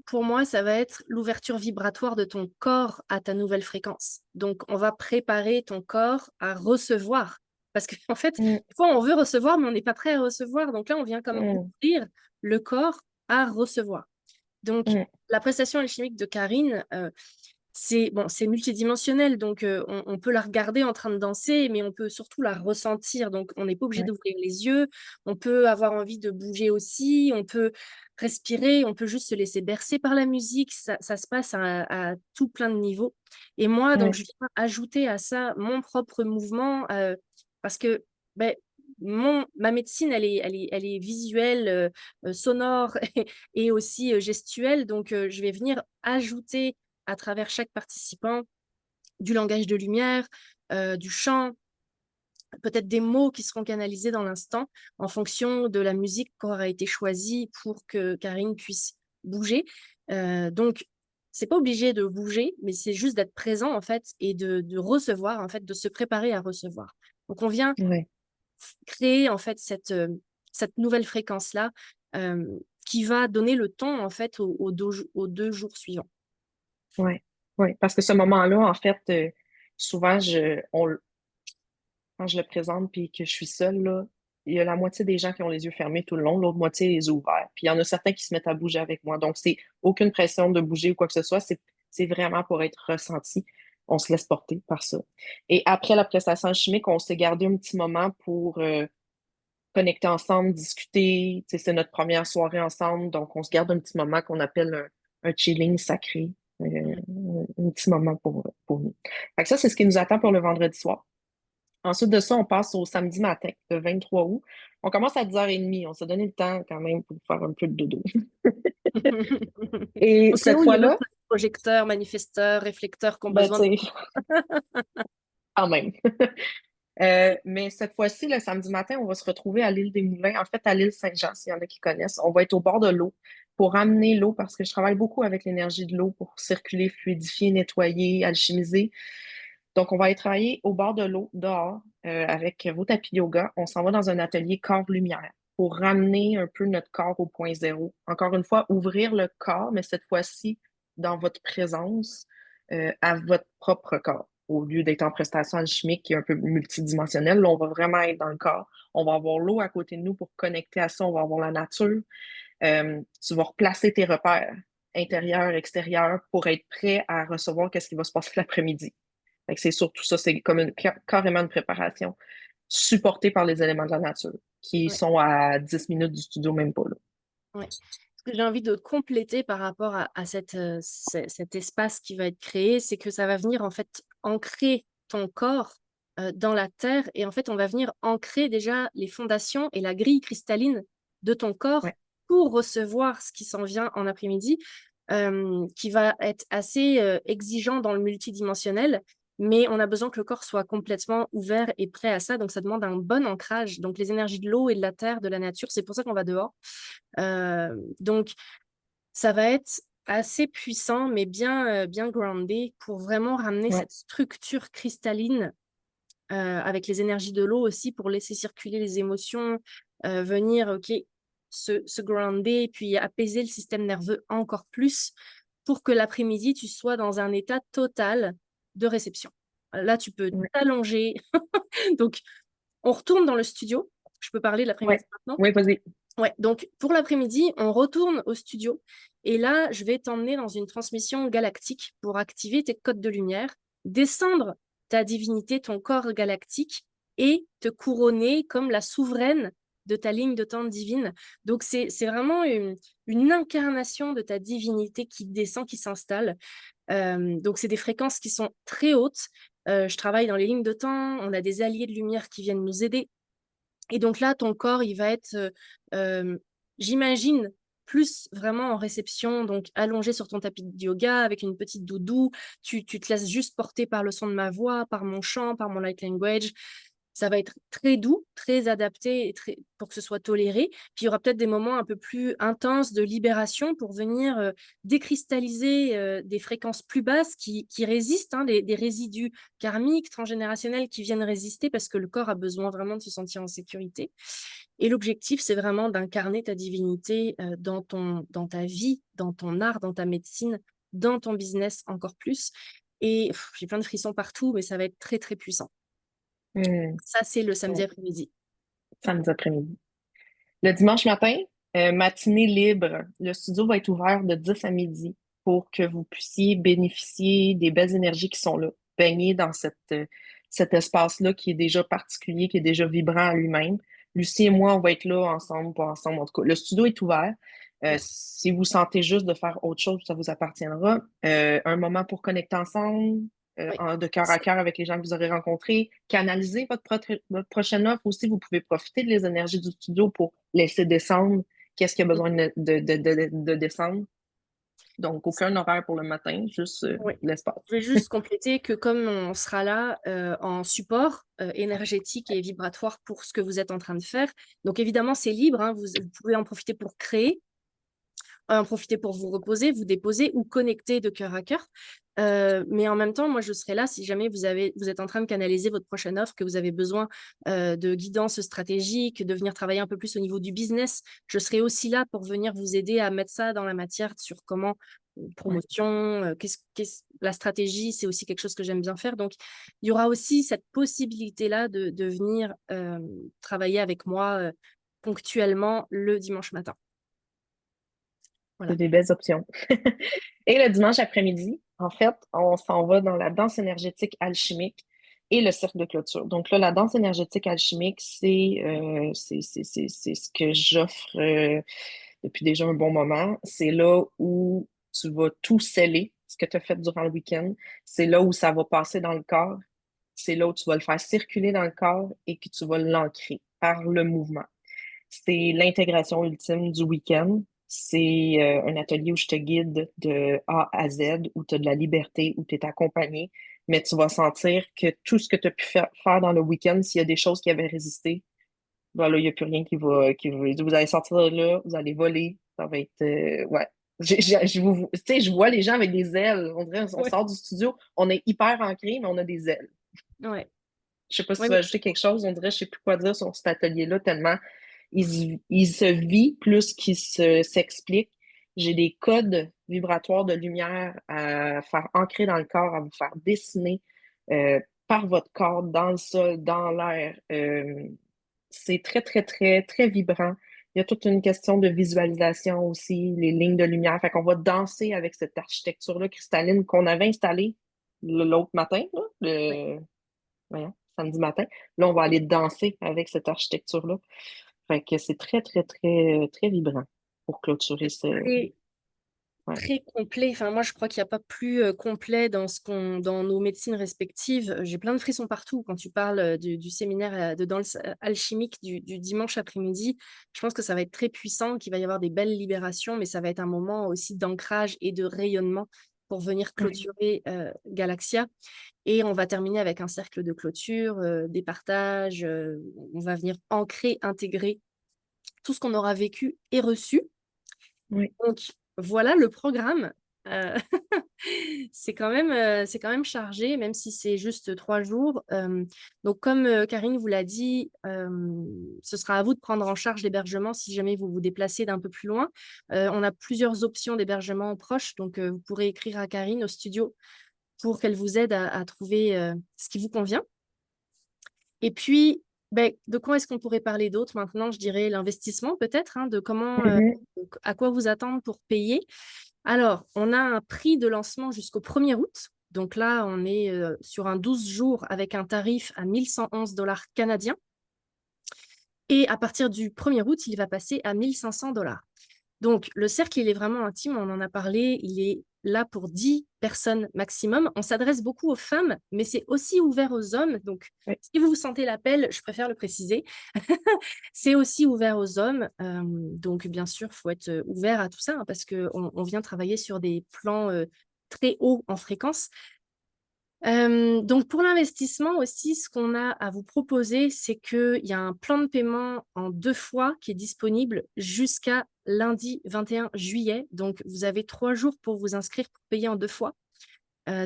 pour moi, ça va être l'ouverture vibratoire de ton corps à ta nouvelle fréquence. Donc, on va préparer ton corps à recevoir. Parce qu'en fait, Mm, des fois, on veut recevoir, mais on n'est pas prêt à recevoir. Donc là, on vient comme mm, ouvrir le corps à recevoir. Donc, mm, la prestation alchimique de Karine, c'est bon, c'est multidimensionnel, donc on peut la regarder en train de danser, mais on peut surtout la ressentir. Donc, on n'est pas obligé ouais, d'ouvrir les yeux. On peut avoir envie de bouger aussi. On peut respirer. On peut juste se laisser bercer par la musique. Ça se passe à tout plein de niveaux. Et moi, donc, ouais, je viens ajouter à ça mon propre mouvement parce que ben, ma médecine, elle est visuelle, sonore et aussi gestuelle. Donc, je vais venir ajouter à travers chaque participant du langage de lumière, du chant. peut-être des mots qui seront canalisés dans l'instant en fonction de la musique qui aura été choisie pour que Karine puisse bouger. Donc, c'est pas obligé de bouger, mais c'est juste d'être présent en fait et de recevoir, en fait, de se préparer à recevoir. Donc, on vient Ouais, créer en fait cette nouvelle fréquence-là euh, qui va donner le ton en fait aux 2 jours suivants. ouais, ouais. Parce que ce moment-là, en fait, souvent, quand je le présente puis que je suis seule, là, il y a la moitié des gens qui ont les yeux fermés tout le long, l'autre moitié les yeux ouverts. Puis il y en a certains qui se mettent à bouger avec moi. Donc, c'est aucune pression de bouger ou quoi que ce soit. C'est vraiment pour être ressenti. On se laisse porter par ça. Et après la prestation chimique, on s'est gardé un petit moment pour connecter ensemble, discuter. Tu sais, c'est notre première soirée ensemble. Donc, on se garde un petit moment qu'on appelle un chilling sacré. Mm. Un petit moment pour nous. Fait que ça, c'est ce qui nous attend pour le vendredi soir. Ensuite de ça, on passe au samedi matin, le 23 août. On commence à 10h30. On s'est donné le temps quand même pour faire un peu de dodo. Et Au cas cette où il y a fois-là, d'autres projecteurs, manifesteurs, réflecteurs qui ont ben, besoin de... tu sais, quand même. Mais cette fois-ci, le samedi matin, on va se retrouver à l'île des Moulins, en fait à l'île Saint-Jean, s'il y en a qui connaissent. On va être au bord de l'eau pour amener l'eau parce que je travaille beaucoup avec l'énergie de l'eau pour circuler, fluidifier, nettoyer, alchimiser. Donc, on va aller travailler au bord de l'eau, dehors, avec vos tapis de yoga. On s'en va dans un atelier corps-lumière pour ramener un peu notre corps au point zéro. Encore une fois, ouvrir le corps, mais cette fois-ci dans votre présence, à votre propre corps. Au lieu d'être en prestation alchimique qui est un peu multidimensionnelle, là, on va vraiment être dans le corps. On va avoir l'eau à côté de nous pour connecter à ça. On va avoir la nature. Tu vas replacer tes repères intérieurs, extérieurs pour être prêt à recevoir qu'est-ce qui va se passer l'après-midi. Fait que c'est surtout ça, c'est comme carrément une préparation supportée par les éléments de la nature, qui Ouais, sont à 10 minutes du studio, même pas là. ouais. Ce que j'ai envie de compléter par rapport à cet espace qui va être créé, c'est que ça va venir en fait ancrer ton corps dans la terre et en fait on va venir ancrer déjà les fondations et la grille cristalline de ton corps Ouais, pour recevoir ce qui s'en vient en après-midi, qui va être assez exigeant dans le multidimensionnel, mais on a besoin que le corps soit complètement ouvert et prêt à ça, donc ça demande un bon ancrage. Donc les énergies de l'eau et de la terre, de la nature, c'est pour ça qu'on va dehors. Donc, ça va être assez puissant, mais bien groundé pour vraiment ramener ouais, cette structure cristalline avec les énergies de l'eau aussi pour laisser circuler les émotions, venir ok, se grounder, puis apaiser le système nerveux encore plus pour que l'après-midi, tu sois dans un état total de réception. Là, tu peux ouais, t'allonger. Donc, on retourne dans le studio. Je peux parler de ouais, l'après-midi maintenant. ouais, vas-y. Ouais, donc pour l'après-midi, on retourne au studio et là, je vais t'emmener dans une transmission galactique pour activer tes codes de lumière, descendre ta divinité, ton corps galactique et te couronner comme la souveraine de ta ligne de temps divine. Donc c'est vraiment une incarnation de ta divinité qui descend, qui s'installe. Donc c'est des fréquences qui sont très hautes. Je travaille dans les lignes de temps, on a des alliés de lumière qui viennent nous aider et donc là, ton corps, il va être, j'imagine, plus vraiment en réception, donc allongé sur ton tapis de yoga avec une petite doudou. Tu te laisses juste porter par le son de ma voix, par mon chant, par mon light language. Ça va être très doux, très adapté et pour que ce soit toléré. Puis il y aura peut-être des moments un peu plus intenses de libération pour venir décristalliser des fréquences plus basses qui résistent, hein, des résidus karmiques, transgénérationnels qui viennent résister parce que le corps a besoin vraiment de se sentir en sécurité. Et l'objectif, c'est vraiment d'incarner ta divinité dans ta vie, dans ton art, dans ta médecine, dans ton business encore plus. Et j'ai plein de frissons partout, mais ça va être très, très puissant. Hmm, Ça, c'est le samedi ouais, après-midi. samedi après-midi. Le dimanche matin, matinée libre, le studio va être ouvert de 10 à midi pour que vous puissiez bénéficier des belles énergies qui sont là, baigner dans cet espace-là qui est déjà particulier, qui est déjà vibrant à lui-même. Lucie et moi, on va être là ensemble, pas ensemble en tout cas. Le studio est ouvert. Ouais, Si vous sentez juste de faire autre chose, ça vous appartiendra. Un moment pour connecter ensemble, ouais. de cœur à cœur avec les gens que vous aurez rencontrés. Canaliser votre prochaine offre aussi. Vous pouvez profiter des énergies du studio pour laisser descendre qu'est-ce qui a besoin de descendre. Donc, aucun horaire pour le matin, juste Oui. l'espace. Je vais juste compléter que comme on sera là en support énergétique et vibratoire pour ce que vous êtes en train de faire, donc évidemment c'est libre, hein, vous pouvez en profiter pour créer, en profiter pour vous reposer, vous déposer ou connecter de cœur à cœur. Mais en même temps, moi, je serai là si jamais vous êtes en train de canaliser votre prochaine offre, que vous avez besoin de guidance stratégique, de venir travailler un peu plus au niveau du business. Je serai aussi là pour venir vous aider à mettre ça dans la matière sur comment Ouais. promotion, la stratégie, c'est aussi quelque chose que j'aime bien faire. Donc, il y aura aussi cette possibilité-là de venir travailler avec moi ponctuellement le dimanche matin. C'est Voilà. des belles options. Et le dimanche après-midi, en fait, on s'en va dans la danse énergétique alchimique et le cercle de clôture. Donc là, la danse énergétique alchimique, c'est ce que j'offre depuis déjà un bon moment. C'est là où tu vas tout sceller, ce que tu as fait durant le week-end. C'est là où ça va passer dans le corps. C'est là où tu vas le faire circuler dans le corps et que tu vas l'ancrer par le mouvement. C'est l'intégration ultime du week-end. C'est un atelier où je te guide de A à Z, où tu as de la liberté, où tu es accompagné, mais tu vas sentir que tout ce que tu as pu faire dans le week-end, s'il y a des choses qui avaient résisté, voilà, il n'y a plus rien Vous allez sortir de là, vous allez voler, ça va être... ouais. Tu sais, je vois les gens avec des ailes. On dirait, on Ouais. sort du studio, on est hyper ancré, mais on a des ailes. Ouais. Je sais pas si Ouais, tu veux ajouter quelque chose, on dirait, je sais plus quoi dire sur cet atelier-là, tellement il se vit plus qu'il s'explique. J'ai des codes vibratoires de lumière à faire ancrer dans le corps, à vous faire dessiner par votre corps, dans le sol, dans l'air. C'est très, très, très, très vibrant. Il y a toute une question de visualisation aussi, les lignes de lumière. Fait qu'on va danser avec cette architecture-là cristalline qu'on avait installée l'autre matin, là, ouais. voyons, samedi matin. Là, on va aller danser avec cette architecture-là. Fait que c'est très, très, très, très vibrant pour clôturer ce. Très, Ouais. très complet. Enfin, moi, je crois qu'il n'y a pas plus complet dans nos médecines respectives. J'ai plein de frissons partout quand tu parles du séminaire de danse alchimique du dimanche après-midi. Je pense que ça va être très puissant, qu'il va y avoir des belles libérations, mais ça va être un moment aussi d'ancrage et de rayonnement pour venir Ouais. clôturer Galaxia. Et on va terminer avec un cercle de clôture, des partages. On va venir ancrer, intégrer tout ce qu'on aura vécu et reçu. Oui. Donc voilà le programme. Heu, c'est quand même chargé, même si c'est juste 3 jours. Donc comme, Karine vous l'a dit, ce sera à vous de prendre en charge l'hébergement si jamais vous vous déplacez d'un peu plus loin. On a plusieurs options d'hébergement proches, donc vous pourrez écrire à Karine au studio pour qu'elle vous aide à trouver, ce qui vous convient. Et puis, beh, de quoi est-ce qu'on pourrait parler d'autre maintenant? Je dirais l'investissement peut-être, hein, de comment, Mhm. à quoi vous attendre pour payer. Alors, on a un prix de lancement jusqu'au 1er août. Donc là, on est, sur un 12 jours avec un tarif à 1 111 canadiens et à partir du 1er août, il va passer à 1 500 $. Donc, le cercle, il est vraiment intime, on en a parlé, il est là pour 10 personnes maximum. On s'adresse beaucoup aux femmes, mais c'est aussi ouvert aux hommes. Donc, Oui. si vous sentez l'appel, je préfère le préciser, c'est aussi ouvert aux hommes. Donc, bien sûr, il faut être ouvert à tout ça hein, parce qu'on vient travailler sur des plans très hauts en fréquence. Donc pour l'investissement aussi, ce qu'on a à vous proposer, c'est qu'il y a un plan de paiement en 2 fois qui est disponible jusqu'à lundi 21 juillet. Donc vous avez 3 jours pour vous inscrire pour payer en 2 fois.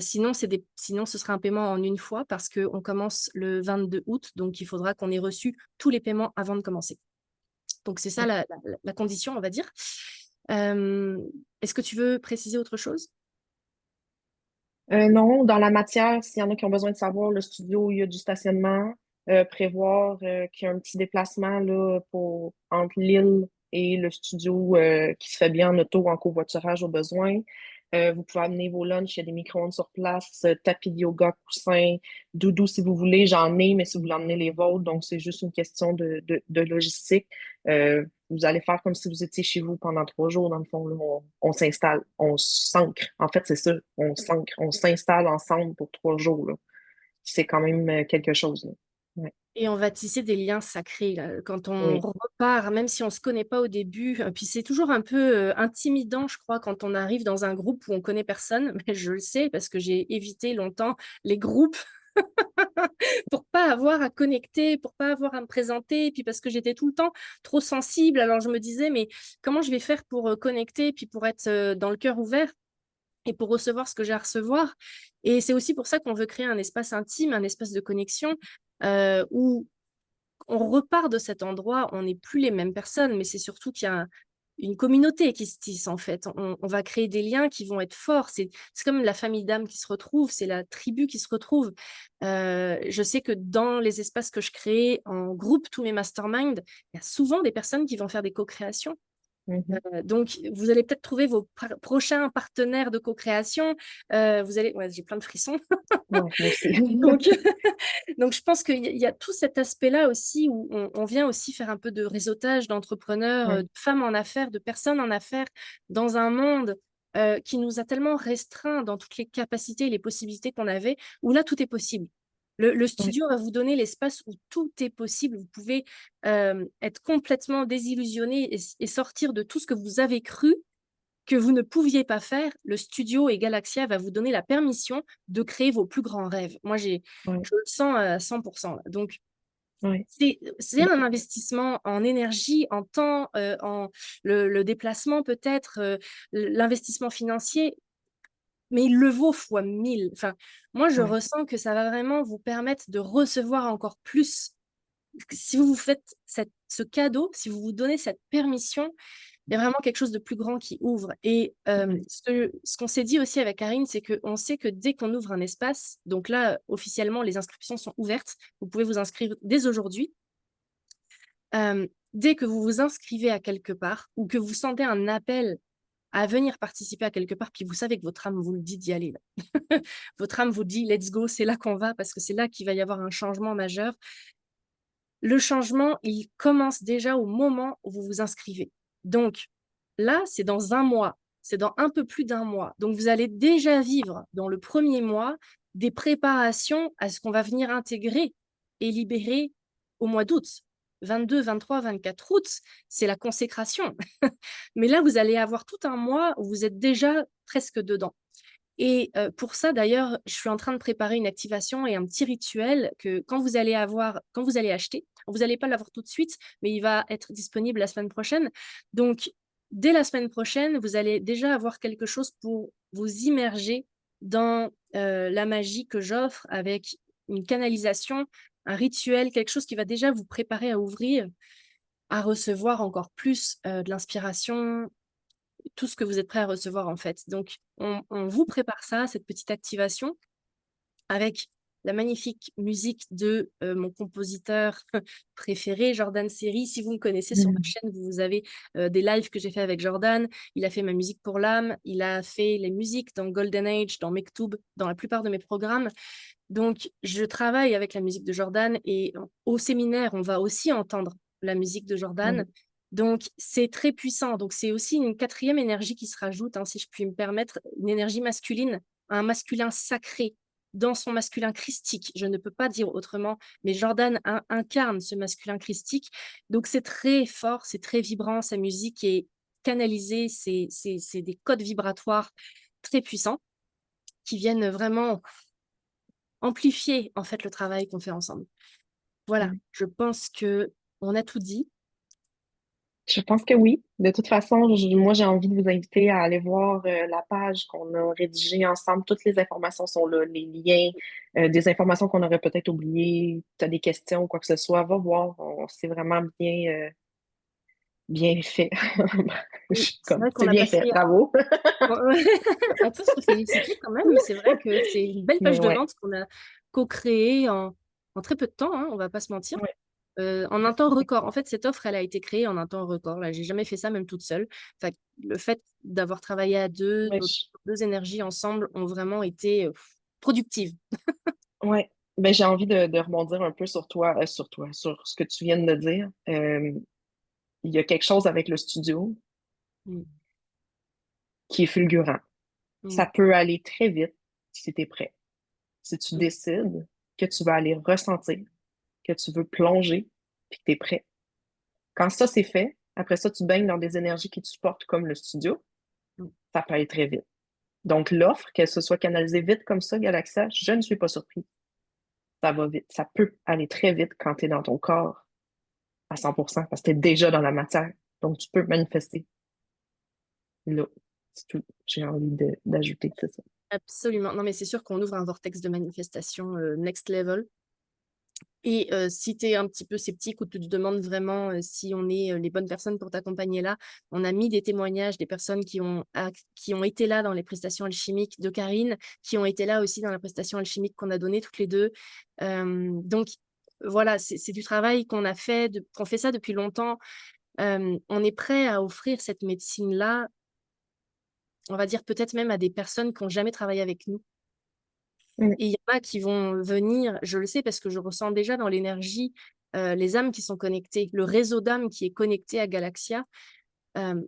Sinon ce sera un paiement en une fois parce qu'on commence le 22 août, donc il faudra qu'on ait reçu tous les paiements avant de commencer. Donc c'est ça Oui. la condition, on va dire. Est-ce que tu veux préciser autre chose? Non, dans la matière, s'il y en a qui ont besoin de savoir, le studio, il y a du stationnement, prévoir qu'il y a un petit déplacement là, entre l'île et le studio qui se fait bien en auto ou en covoiturage au besoin. Vous pouvez amener vos lunchs, il y a des micro-ondes sur place, tapis de yoga, coussins, doudou si vous voulez, j'en ai, mais si vous voulez emmener les vôtres, donc c'est juste une question de logistique. Vous allez faire comme si vous étiez chez vous pendant 3 jours, dans le fond, là, on s'installe, on s'ancre. En fait, c'est ça, on s'ancre, on s'installe ensemble pour 3 jours, là. C'est quand même quelque chose, là. Ouais. Et on va tisser des liens sacrés, là. Quand on Oui. part, même si on ne se connaît pas au début, puis c'est toujours un peu intimidant, je crois, quand on arrive dans un groupe où on connaît personne, mais je le sais parce que j'ai évité longtemps les groupes pour pas avoir à connecter, pour pas avoir à me présenter, et puis parce que j'étais tout le temps trop sensible. Alors je me disais, mais comment je vais faire pour connecter, puis pour être dans le cœur ouvert et pour recevoir ce que j'ai à recevoir. Et c'est aussi pour ça qu'on veut créer un espace intime, un espace de connexion où on repart de cet endroit, on n'est plus les mêmes personnes, mais c'est surtout qu'il y a une communauté qui se tisse en fait. On va créer des liens qui vont être forts. C'est comme la famille d'âmes qui se retrouve, c'est la tribu qui se retrouve. Je sais que dans les espaces que je crée en groupe, tous mes masterminds, il y a souvent des personnes qui vont faire des co-créations. Mhm. Donc, vous allez peut-être trouver vos prochains partenaires de co-création. Vous allez, ouais, j'ai plein de frissons. Ouais, moi aussi. Donc, donc, je pense qu'il y a tout cet aspect-là aussi où on vient aussi faire un peu de réseautage d'entrepreneurs, Ouais, de femmes en affaires, de personnes en affaires dans un monde qui nous a tellement restreints dans toutes les capacités et les possibilités qu'on avait, où là, tout est possible. Le ouais, studio va vous donner l'espace où tout est possible. Vous pouvez être complètement désillusionné et sortir de tout ce que vous avez cru que vous ne pouviez pas faire. Le studio et Galaxia va vous donner la permission de créer vos plus grands rêves. Moi, ouais, je le sens à 100%. Là. Donc, ouais. c'est un investissement en énergie, en temps, en le déplacement peut-être, l'investissement financier, mais il le vaut fois 1000. Enfin, moi, je Ouais. ressens que ça va vraiment vous permettre de recevoir encore plus. Si vous vous faites ce cadeau, si vous vous donnez cette permission, il y a vraiment quelque chose de plus grand qui ouvre. Et Ouais. ce qu'on s'est dit aussi avec Karine, c'est qu'on sait que dès qu'on ouvre un espace, donc là, officiellement, les inscriptions sont ouvertes. Vous pouvez vous inscrire dès aujourd'hui. Dès que vous vous inscrivez à quelque part ou que vous sentez un appel à venir participer à quelque part, puis vous savez que votre âme vous le dit d'y aller. Là. Votre âme vous dit, let's go, c'est là qu'on va, parce que c'est là qu'il va y avoir un changement majeur. Le changement, il commence déjà au moment où vous vous inscrivez. Donc là, c'est dans un mois, c'est dans un peu plus d'un mois. Donc vous allez déjà vivre dans le premier mois des préparations à ce qu'on va venir intégrer et libérer au mois d'août. 22, 23, 24 août, c'est la consécration. Mais là, vous allez avoir tout un mois où vous êtes déjà presque dedans. Et pour ça, d'ailleurs, je suis en train de préparer une activation et un petit rituel que quand vous allez acheter, vous n'allez pas l'avoir tout de suite, mais il va être disponible la semaine prochaine. Donc, dès la semaine prochaine, vous allez déjà avoir quelque chose pour vous immerger dans la magie que j'offre avec une canalisation, un rituel, quelque chose qui va déjà vous préparer à ouvrir, à recevoir encore plus de l'inspiration, tout ce que vous êtes prêt à recevoir en fait. Donc, on vous prépare ça, cette petite activation, avec la magnifique musique de mon compositeur préféré, Jordan Seri. Si vous me connaissez sur ma Mhm. chaîne, vous avez des lives que j'ai fait avec Jordan. Il a fait ma musique pour l'âme. Il a fait les musiques dans Golden Age, dans Mektoub, dans la plupart de mes programmes. Donc, je travaille avec la musique de Jordan et au séminaire, on va aussi entendre la musique de Jordan. Ouais. Donc, c'est très puissant. Donc, c'est aussi une quatrième énergie qui se rajoute, hein, si je puis me permettre, une énergie masculine, un masculin sacré dans son masculin christique. Je ne peux pas dire autrement, mais Jordan incarne ce masculin christique. Donc, c'est très fort, c'est très vibrant. Sa musique est canalisée, c'est des codes vibratoires très puissants qui viennent vraiment amplifier en fait le travail qu'on fait ensemble. Voilà, Ouais. je pense que on a tout dit. Je pense que oui. De toute façon, moi, j'ai envie de vous inviter à aller voir la page qu'on a rédigée ensemble. Toutes les informations sont là, les liens, des informations qu'on aurait peut-être oubliées. Tu as des questions ou quoi que ce soit, va voir. C'est vraiment bien fait. Je Oui, suis c'est comme, vrai qu'on c'est a bien passé. fait, bravo. On peut se féliciter quand même. C'est vrai que c'est une belle page de Ouais, vente qu'on a co-créée en très peu de temps, hein, on va pas se mentir. ouais, En un ouais, temps record. En effectivement. fait, cette offre, elle a été créée en un temps record. Là, j'ai jamais fait ça, même toute seule. Enfin, le fait d'avoir travaillé à deux, Ouais, nos deux énergies ensemble ont vraiment été productives. ouais. Ben, j'ai envie de rebondir un peu sur toi, sur ce que tu viens de dire. Il y a quelque chose avec le studio Mm, qui est fulgurant. mm, Ça peut aller très vite si tu es prêt. Si tu mm. décides que tu vas aller ressentir, que tu veux plonger, puis que tu es prêt, Quand ça, c'est fait, après ça, tu baignes dans des énergies qui te supportent comme le studio, ça peut aller très vite. Donc, l'offre, qu'elle se soit canalisée vite comme ça, Galaxia, je ne suis pas surprise. Ça va vite. Ça peut aller très vite quand tu es dans ton corps à 100% parce que tu es déjà dans la matière. Donc, tu peux manifester. Là, c'est tout. J'ai envie d'ajouter, c'est ça. Absolument. Non, mais c'est sûr qu'on ouvre un vortex de manifestation next level. Et si tu es un petit peu sceptique ou tu te demandes vraiment si on est les bonnes personnes pour t'accompagner là, on a mis des témoignages des personnes qui ont été là dans les prestations alchimiques de Karine, qui ont été là aussi dans la prestation alchimique qu'on a donnée toutes les deux. Donc voilà, c'est du travail qu'on a fait, qu'on fait ça depuis longtemps. On est prêt à offrir cette médecine-là, on va dire peut-être même à des personnes qui n'ont jamais travaillé avec nous. Mm, Et il y en a qui vont venir, je le sais parce que je ressens déjà dans l'énergie les âmes qui sont connectées, le réseau d'âmes qui est connecté à Galaxia, euh,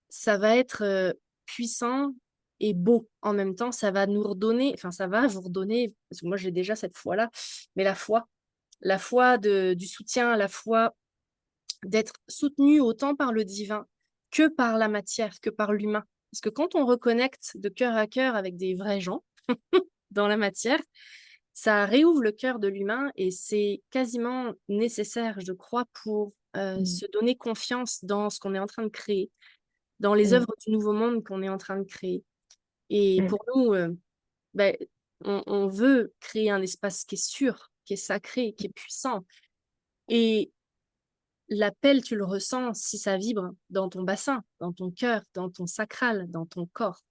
ça va être puissant et beau en même temps. Ça va nous redonner, enfin ça va vous redonner, parce que moi j'ai déjà cette foi-là, mais la foi du soutien, la foi d'être soutenu autant par le divin que par la matière, que par l'humain. Parce que quand on reconnecte de cœur à cœur avec des vrais gens dans la matière, ça réouvre le cœur de l'humain et c'est quasiment nécessaire, je crois, pour mm, se donner confiance dans ce qu'on est en train de créer, dans les mm, œuvres du nouveau monde qu'on est en train de créer. Et mm, pour nous, ben, on veut créer un espace qui est sûr, qui est sacré, qui est puissant. Et l'appel, tu le ressens si ça vibre dans ton bassin, dans ton cœur, dans ton sacral, dans ton corps.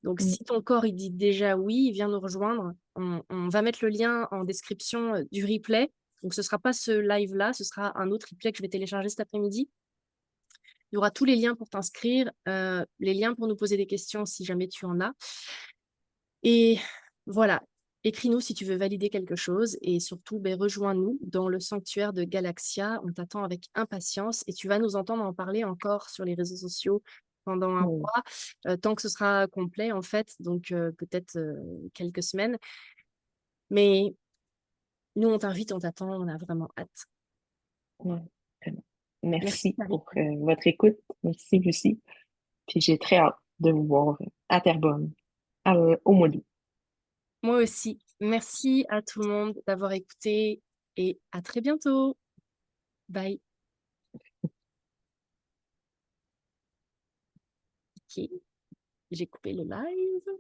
Donc, mm, si ton corps il dit déjà oui, viens nous rejoindre. On va mettre le lien en description du replay. Donc, ce ne sera pas ce live-là, ce sera un autre replay que je vais télécharger cet après-midi. Il y aura tous les liens pour t'inscrire, les liens pour nous poser des questions si jamais tu en as. Et voilà, écris-nous si tu veux valider quelque chose et surtout, ben, rejoins-nous dans le sanctuaire de Galaxia. On t'attend avec impatience et tu vas nous entendre en parler encore sur les réseaux sociaux pendant un mm. mois, tant que ce sera complet en fait, donc peut-être quelques semaines. Mais nous, on t'invite, on t'attend, on a vraiment hâte. Ouais, vraiment. Merci, Merci Karine. pour votre écoute. Merci, Lucie. Puis j'ai très hâte de vous voir à Terrebonne au mois d'août. Moi aussi. Merci à tout le monde d'avoir écouté et à très bientôt. Bye. Ok, j'ai coupé le live.